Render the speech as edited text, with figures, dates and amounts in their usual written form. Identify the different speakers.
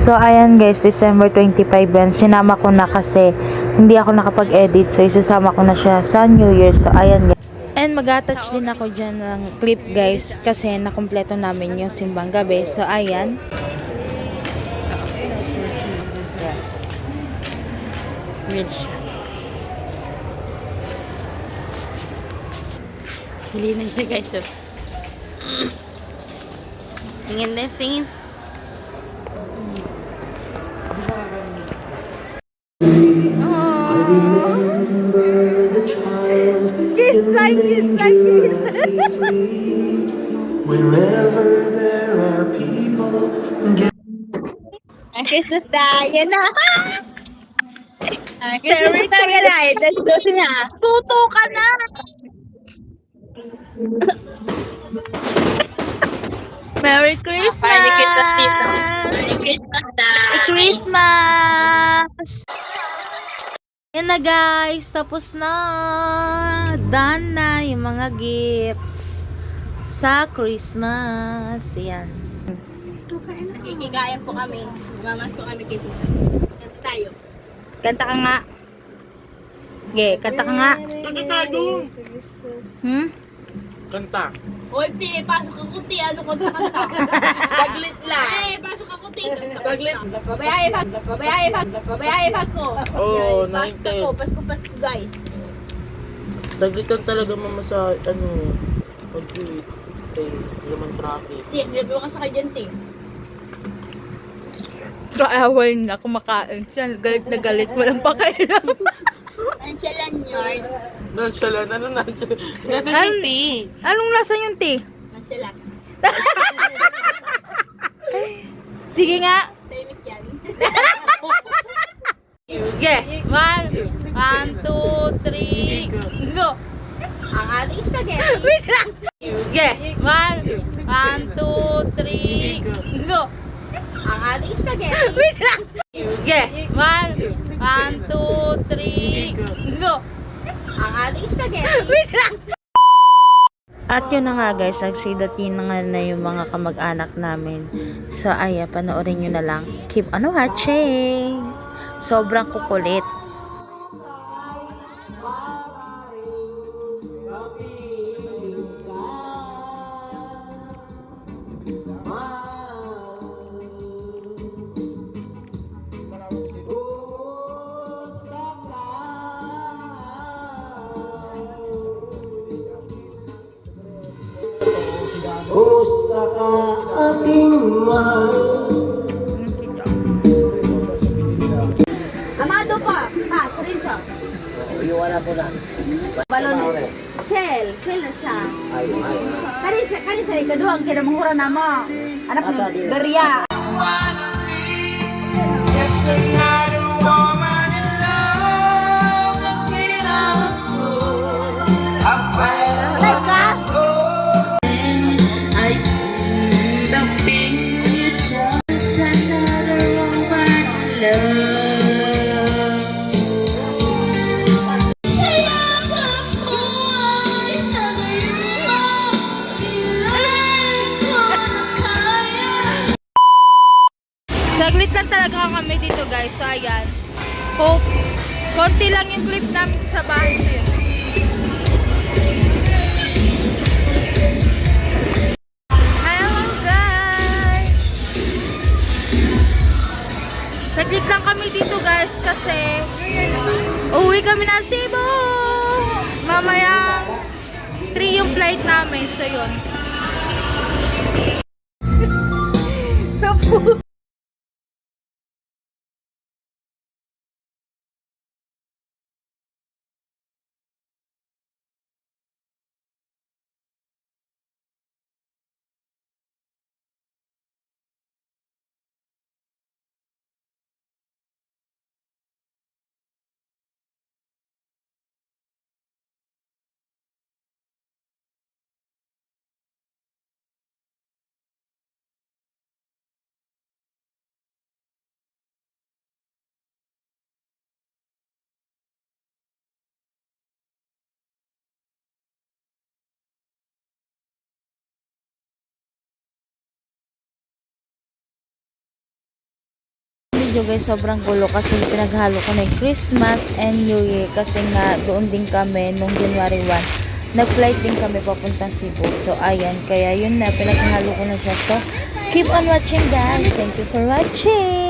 Speaker 1: So, ayan guys, December 25 yan. Sinama ko na kasi hindi ako nakapag-edit. So, isasama ko na siya sa New Year. So, ayan guys. And mag-attach din ako dyan ng clip guys kasi nakumpleto namin yung simbang gabi. So, ayan.
Speaker 2: Rich. Hindi na siya guys. So. Tingin din, tingin.
Speaker 1: Kiss like kiss.
Speaker 3: Wherever there are people.
Speaker 2: Ang kiss na tayo na. Ang kiss na tayo na. Dos na.
Speaker 1: Tuto ka na! Merry Christmas!
Speaker 2: Parang kita dito. Merry Christmas tayo.
Speaker 1: Christmas! Yan na guys, tapos na. Done na yung mga gifts sa Christmas. Yan.
Speaker 2: Nakikigaya po kami. Mamas ko kami kay tita. Ganto tayo.
Speaker 1: Kanta ka nga. Okay, kanta ka nga.
Speaker 3: Kanta.
Speaker 2: Oy, ti, pasok ka kuti. Ano kanta?
Speaker 3: Saglit lang.
Speaker 2: Pasok ka kuti.
Speaker 3: Saglit.
Speaker 2: Kabayay bag ko.
Speaker 3: Oo,
Speaker 2: Pasok ako. Pasko, guys.
Speaker 3: Saglit lang talaga mama sa pag-tweet. Laman traffic.
Speaker 2: Ti, nilabyo ka sa kay dyan, ti.
Speaker 1: Kaaway na, kumakain siya. Galit na galit, walang pakailan.
Speaker 2: Nonchalant yun.
Speaker 3: Nonchalant. Ano nonchalant? Nasa
Speaker 1: Ano?
Speaker 3: tea.
Speaker 1: Anong lasa yung tea?
Speaker 2: Nonchalant.
Speaker 1: Sige nga.
Speaker 2: Tahimik yan.
Speaker 1: Yeah. One, two, three, go.
Speaker 2: Ang ating spaghetti.
Speaker 1: Wait lang. Yeah. One, two, three, go.
Speaker 2: Ang ating spaghetti.
Speaker 1: Wait lang. Yeah. One, two, three, go.
Speaker 2: Ang ating spaghetti.
Speaker 1: Wait lang. At yun na nga guys, nagsidating na nga na yung mga kamag-anak namin. So ayan, panoorin nyo na lang. Keep on watching. Sobrang kukulit.
Speaker 3: Kumusta ka ating mahal?
Speaker 2: Amado pa. Screenshot.
Speaker 3: Iwala po na.
Speaker 2: Balon. Shell na siya. Kani siya ikaduhang kinamahura na mo. Anak ni Beria.
Speaker 1: Saglit lang talaga kami dito guys. So ayan. Hope. Konti lang yung clip namin sa bahay. Hello guys. Saglit lang kami dito guys kasi uwi kami na Cebu. Mamaya 3 yung flight namin. So yun. So video guys, sobrang gulo kasi pinaghalo ko na yung Christmas and New Year kasi nga doon din kami nung January 1. Nag-flight din kami papuntang Cebu. So ayan, kaya yun na, pinaghalo ko na siya. So keep on watching guys. Thank you for watching.